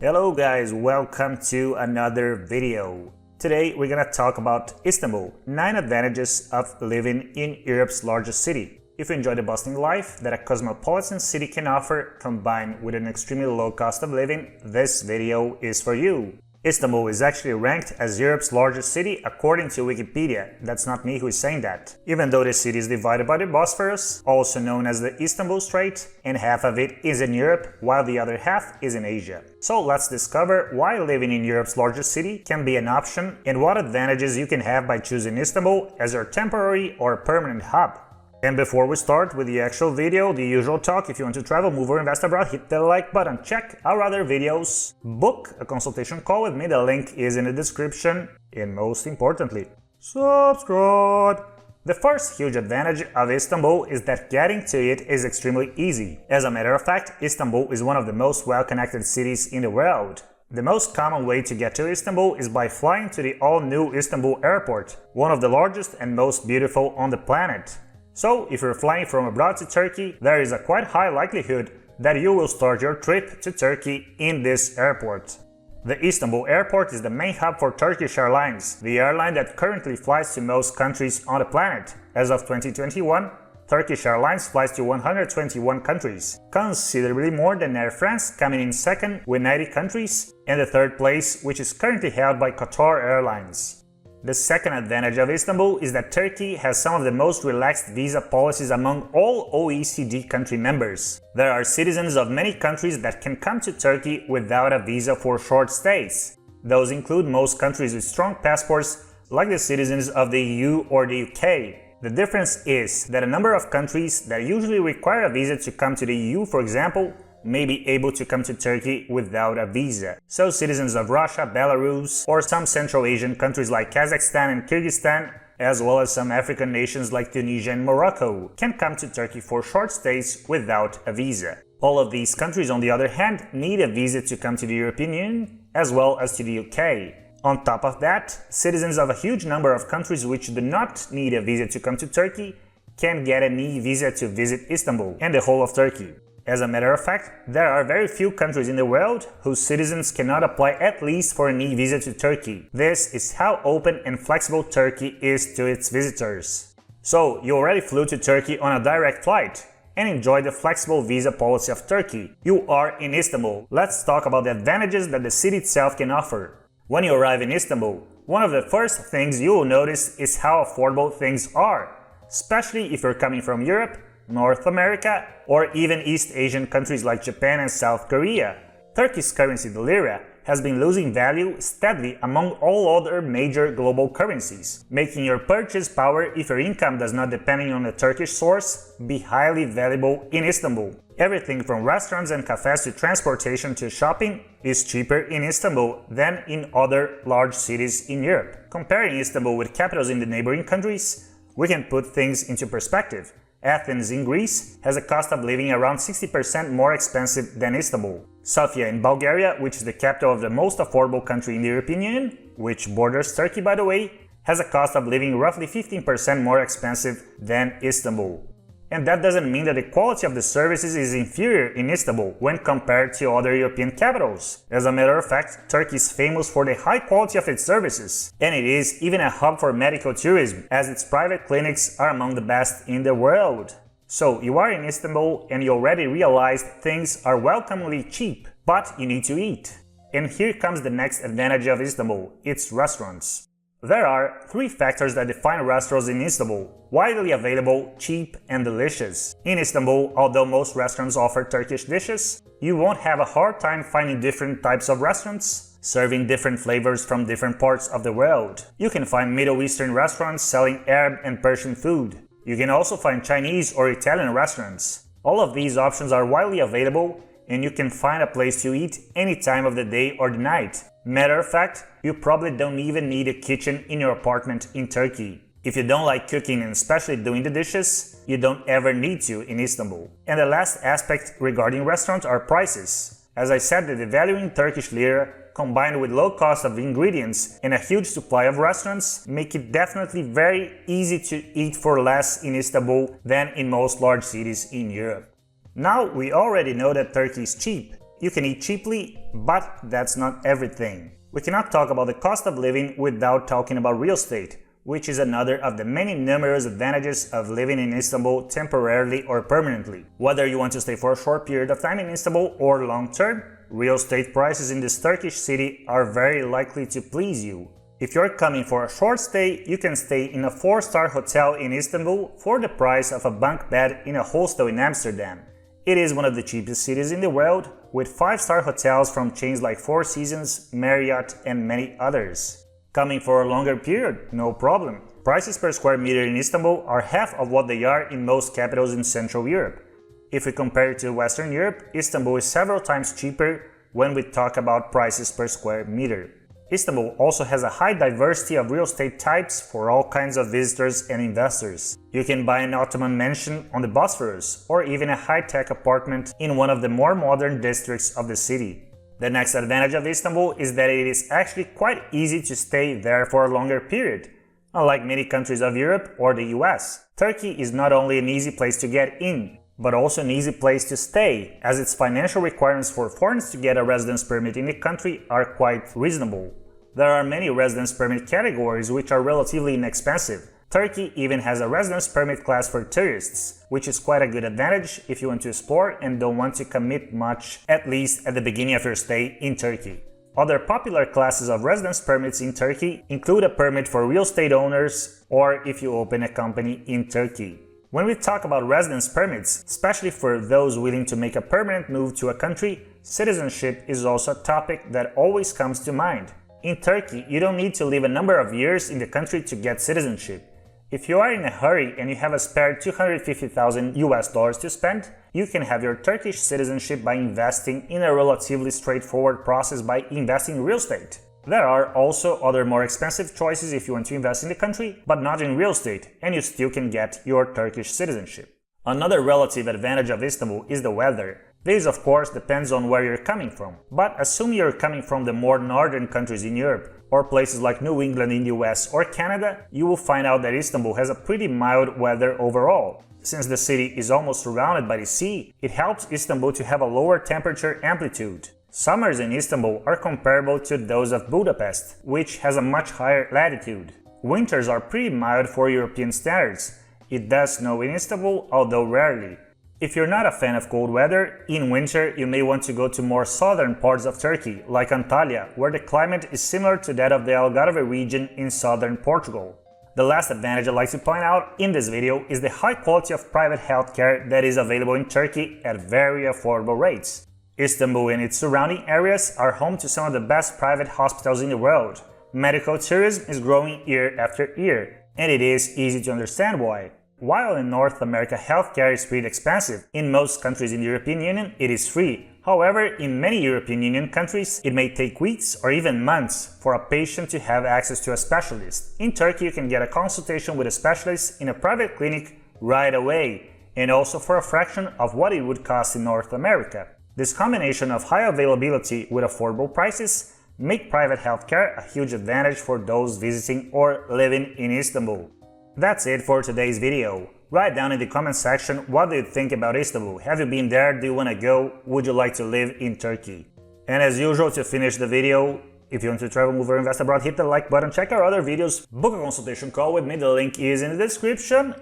Hello guys, welcome to another video. Today we're gonna talk about Istanbul, 9 advantages of living in Europe's largest city. If you enjoy the bustling life that a cosmopolitan city can offer, combined with an extremely low cost of living, this video is for you. Istanbul is actually ranked as Europe's largest city according to Wikipedia. That's not me who is saying that. Even though the city is divided by the Bosphorus, also known as the Istanbul Strait, and half of it is in Europe, while the other half is in Asia. So let's discover why living in Europe's largest city can be an option and what advantages you can have by choosing Istanbul as your temporary or permanent hub. And before we start with the actual video, the usual talk: if you want to travel, move or invest abroad, hit the like button, check our other videos, book a consultation call with me, the link is in the description, and most importantly, subscribe! The first huge advantage of Istanbul is that getting to it is extremely easy. As a matter of fact, Istanbul is one of the most well-connected cities in the world. The most common way to get to Istanbul is by flying to the all-new Istanbul airport, one of the largest and most beautiful on the planet. So, if you're flying from abroad to Turkey, there is a quite high likelihood that you will start your trip to Turkey in this airport. The Istanbul airport is the main hub for Turkish Airlines, the airline that currently flies to most countries on the planet. As of 2021, Turkish Airlines flies to 121 countries, considerably more than Air France, coming in second with 90 countries, and the third place, which is currently held by Qatar Airlines. The second advantage of Istanbul is that Turkey has some of the most relaxed visa policies among all OECD country members. There are citizens of many countries that can come to Turkey without a visa for short stays. Those include most countries with strong passports, like the citizens of the EU or the UK. The difference is that a number of countries that usually require a visa to come to the EU, for example, may be able to come to Turkey without a visa. So citizens of Russia, Belarus, or some Central Asian countries like Kazakhstan and Kyrgyzstan, as well as some African nations like Tunisia and Morocco, can come to Turkey for short stays without a visa. All of these countries, on the other hand, need a visa to come to the European Union, as well as to the UK. On top of that, citizens of a huge number of countries which do not need a visa to come to Turkey can get an e-visa to visit Istanbul and the whole of Turkey. As a matter of fact, there are very few countries in the world whose citizens cannot apply at least for an e-visa to Turkey. This is how open and flexible Turkey is to its visitors. So, you already flew to Turkey on a direct flight and enjoy the flexible visa policy of Turkey. You are in Istanbul. Let's talk about the advantages that the city itself can offer. When you arrive in Istanbul, one of the first things you will notice is how affordable things are, especially if you're coming from Europe, North America, or even East Asian countries like Japan and South Korea. Turkey's currency, the lira, has been losing value steadily among all other major global currencies, making your purchase power, if your income does not depend on a Turkish source, be highly valuable in Istanbul. Everything from restaurants and cafes to transportation to shopping is cheaper in Istanbul than in other large cities in Europe. Comparing Istanbul with capitals in the neighboring countries, we can put things into perspective. Athens in Greece has a cost of living around 60% more expensive than Istanbul. Sofia in Bulgaria, which is the capital of the most affordable country in the European Union, which borders Turkey by the way, has a cost of living roughly 15% more expensive than Istanbul. And that doesn't mean that the quality of the services is inferior in Istanbul when compared to other European capitals. As a matter of fact, Turkey is famous for the high quality of its services, and it is even a hub for medical tourism, as its private clinics are among the best in the world. So, you are in Istanbul and you already realized things are welcomingly cheap, but you need to eat. And here comes the next advantage of Istanbul, its restaurants. There are 3 factors that define restaurants in Istanbul: widely available, cheap, and delicious. In Istanbul, although most restaurants offer Turkish dishes, you won't have a hard time finding different types of restaurants, serving different flavors from different parts of the world. You can find Middle Eastern restaurants selling Arab and Persian food. You can also find Chinese or Italian restaurants. All of these options are widely available, and you can find a place to eat any time of the day or the night. Matter of fact, you probably don't even need a kitchen in your apartment in Turkey. If you don't like cooking and especially doing the dishes, you don't ever need to in Istanbul. And the last aspect regarding restaurants are prices. As I said, the devaluing Turkish lira combined with low cost of ingredients and a huge supply of restaurants make it definitely very easy to eat for less in Istanbul than in most large cities in Europe. Now we already know that Turkey is cheap. you can eat cheaply, but that's not everything. We cannot talk about the cost of living without talking about real estate, which is another of the many numerous advantages of living in Istanbul temporarily or permanently. Whether you want to stay for a short period of time in Istanbul or long term, real estate prices in this Turkish city are very likely to please you. If you're coming for a short stay, you can stay in a 4-star hotel in Istanbul for the price of a bunk bed in a hostel in Amsterdam. It is one of the cheapest cities in the world, with 5-star hotels from chains like Four Seasons, Marriott, and many others. Coming for a longer period? No problem. Prices per square meter in Istanbul are half of what they are in most capitals in Central Europe. If we compare it to Western Europe, Istanbul is several times cheaper when we talk about prices per square meter. Istanbul also has a high diversity of real estate types for all kinds of visitors and investors. You can buy an Ottoman mansion on the Bosphorus, or even a high-tech apartment in one of the more modern districts of the city. The next advantage of Istanbul is that it is actually quite easy to stay there for a longer period. Unlike many countries of Europe or the US, Turkey is not only an easy place to get in, but also an easy place to stay, as its financial requirements for foreigners to get a residence permit in the country are quite reasonable. There are many residence permit categories which are relatively inexpensive. Turkey even has a residence permit class for tourists, which is quite a good advantage if you want to explore and don't want to commit much, at least at the beginning of your stay in Turkey. Other popular classes of residence permits in Turkey include a permit for real estate owners or if you open a company in Turkey. When we talk about residence permits, especially for those willing to make a permanent move to a country, citizenship is also a topic that always comes to mind. In Turkey, you don't need to live a number of years in the country to get citizenship. If you are in a hurry and you have a spare $250,000 to spend, you can have your Turkish citizenship by investing in a relatively straightforward process by investing in real estate. There are also other more expensive choices if you want to invest in the country, but not in real estate, and you still can get your Turkish citizenship. Another relative advantage of Istanbul is the weather. This of course depends on where you're coming from, but assume you're coming from the more northern countries in Europe, or places like New England in the US or Canada, you will find out that Istanbul has a pretty mild weather overall. Since the city is almost surrounded by the sea, it helps Istanbul to have a lower temperature amplitude. Summers in Istanbul are comparable to those of Budapest, which has a much higher latitude. Winters are pretty mild for European standards. It does snow in Istanbul, although rarely. If you're not a fan of cold weather, in winter you may want to go to more southern parts of Turkey, like Antalya, where the climate is similar to that of the Algarve region in southern Portugal. The last advantage I'd like to point out in this video is the high quality of private healthcare that is available in Turkey at very affordable rates. Istanbul and its surrounding areas are home to some of the best private hospitals in the world. Medical tourism is growing year after year, and it is easy to understand why. While in North America healthcare is pretty expensive, in most countries in the European Union it is free. However, in many European Union countries, it may take weeks or even months for a patient to have access to a specialist. In Turkey, you can get a consultation with a specialist in a private clinic right away, and also for a fraction of what it would cost in North America. This combination of high availability with affordable prices make private healthcare a huge advantage for those visiting or living in Istanbul. That's it for today's video. Write down in the comment section what do you think about Istanbul. Have you been there? Do you want to go? Would you like to live in Turkey? And as usual, to finish the video, if you want to travel, move, or invest abroad, hit the like button, check our other videos, book a consultation call with me, the link is in the description,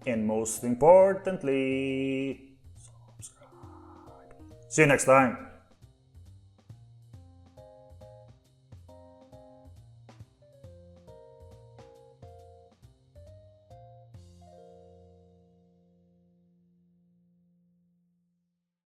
and most importantly, subscribe. See you next time.